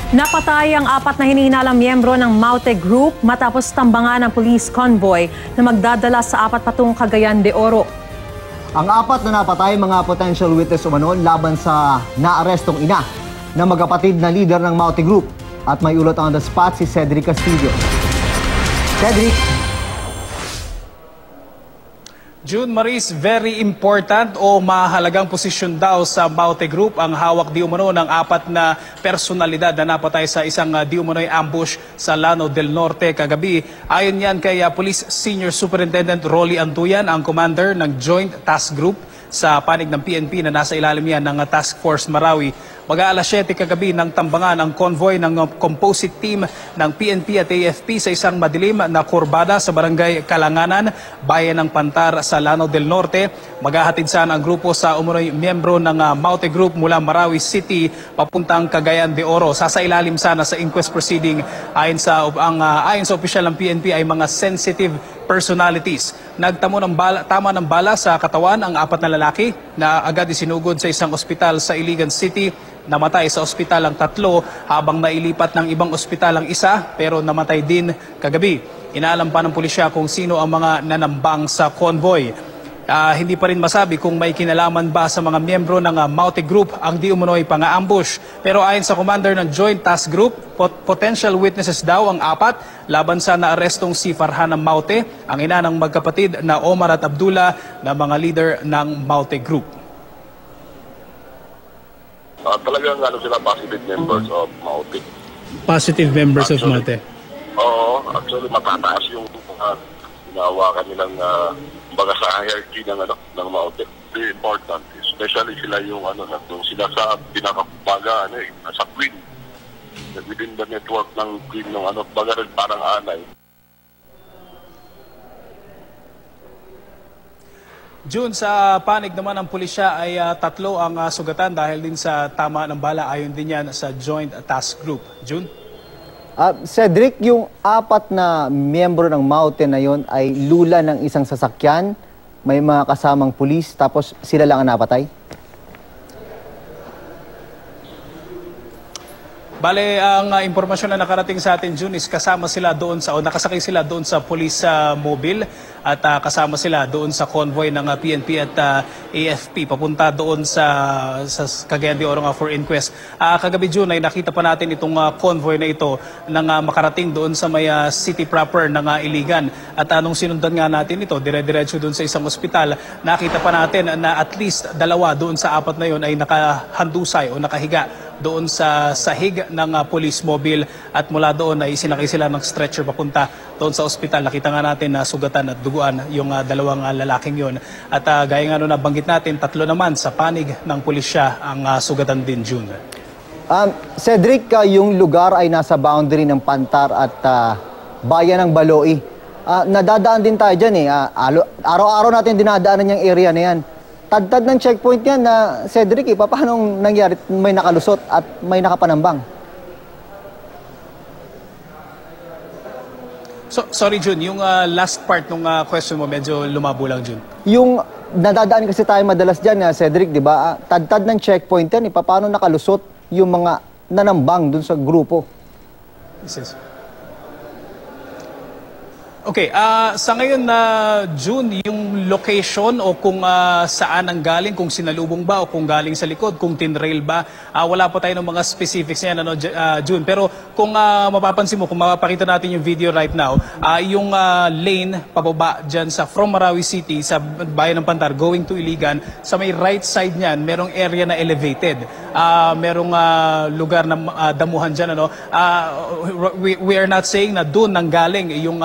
Napatay ang 4 na hinihinalang miyembro ng Maute Group matapos tambangan ng police convoy na magdadala sa 4 patungong Cagayan de Oro. Ang 4 na napatay mga potential witness umano laban sa naarestong ina na magkapatid na leader ng Maute Group. At may ulot on the spot si Cedric Castillo. Cedric. June Maris, very important o mahalagang posisyon daw sa Maute Group ang hawak di umano ng 4 na personalidad na napatay sa isang di umano'y ambush sa Llano del Norte kagabi. Ayon yan kay Police Senior Superintendent Rolly Antuyan, ang commander ng Joint Task Group sa panig ng PNP na nasa ilalim yan ng Task Force Marawi. Mag-aalas 7 kagabi ng tambangan ang convoy ng composite team ng PNP at AFP sa isang madilim na kurbada sa barangay Kalanganan, bayan ng Pantar sa Llano del Norte. Maghahatid sana ang grupo sa umunoy miyembro ng Maute Group mula Marawi City papuntang Cagayan de Oro. Sasailalim sana sa inquest proceeding. Ayon sa opisyal ng PNP ay mga sensitive personalities. Nagtamo ng tama ng bala sa katawan ang 4 na lalaki na agad isinugod sa isang ospital sa Iligan City. Namatay sa ospital ang 3 habang nailipat ng ibang ospital ang isa pero namatay din kagabi. Inaalam pa ng pulisya kung sino ang mga nanambang sa convoy. Hindi pa rin masabi kung may kinalaman ba sa mga miyembro ng Maute Group ang di umano'y pang-ambush. Pero ayon sa commander ng Joint Task Group, potential witnesses daw ang 4 laban sa naarestong si Farhan ng Maute, ang ina ng magkapatid na Omar at Abdullah na mga leader ng Maute Group. Talagang sila positive members of Maute. Positive members of Maute? Oo, actually matataas yung ginawa kanilang baga sa hierarchy ng Maute. Very important, especially sila yung nandun sila sa pinakabaga sa Queen. Within the network ng Queen ng baga rin parang anay. June, sa panig naman ng pulisya ay 3 ang sugatan dahil din sa tama ng bala. Ayon din yan sa Joint Task Group. June? Cedric, yung 4 na miyembro ng Maute na yon ay lula ng isang sasakyan, may mga kasamang pulis, tapos sila lang ang napatay? Bale, ang impormasyon na nakarating sa atin, June, is kasama sila doon sa, o nakasakay sila doon sa police mobile at kasama sila doon sa convoy ng PNP at AFP papunta doon sa Cagayan de Oro for inquest. Kagabi, June, ay nakita pa natin itong convoy na ito nang makarating doon sa may city proper ng Iligan. At anong sinundan nga natin ito, dire-diretso doon sa isang ospital, nakita pa natin na at least 2 doon sa 4 na yon ay nakahandusay o nakahiga doon sa sahig ng police mobile at mula doon ay sinakay sila ng stretcher papunta doon sa ospital. Nakita nga natin na sugatan at duguan yung 2 lalaking yon. At gaya nga nabanggit natin, 3 naman sa panig ng pulisya ang sugatan din, June. Cedric, yung lugar ay nasa boundary ng Pantar at bayan ng Baloi. Nadadaan din tayo dyan araw-araw natin dinadaanan yung area na yan. Tad-tad ng checkpoint yan na, Cedric, paano nangyari may nakalusot at may nakapanambang? Sorry, June, yung last part ng question mo medyo lumabo lang, June. Yung nadadaan kasi tayo madalas dyan, Cedric, di ba? Tad-tad ng checkpoint yan, paano nakalusot yung mga nanambang dun sa grupo? Yes. Okay, sa ngayon na June, yung location o kung saan ang galing, kung sinalubong ba o kung galing sa likod, kung tinrail ba, wala pa tayo ng mga specifics niyan, June. Pero kung mapapansin mo, kung mapapakita natin yung video right now, yung lane pababa dyan sa from Marawi City, sa bayan ng Pantar, going to Iligan, sa may right side niyan, merong area na elevated. Merong lugar na damuhan dyan. We are not saying na doon nanggaling yung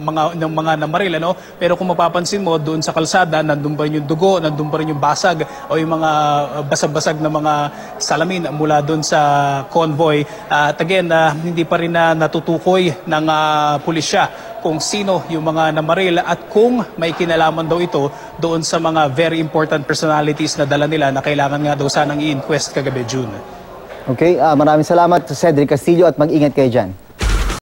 mga namaril, pero kung mapapansin mo doon sa kalsada, nandun pa rin yung dugo, nandun pa rin yung basag o yung mga basag-basag na mga salamin mula doon sa convoy. At again, hindi pa rin natutukoy ng pulisya kung sino yung mga namaril at kung may kinalaman daw ito doon sa mga very important personalities na dala nila na kailangan nga daw sanang i-inquest kagabi, June. Okay, maraming salamat, Cedric Castillo, at mag-ingat kayo dyan.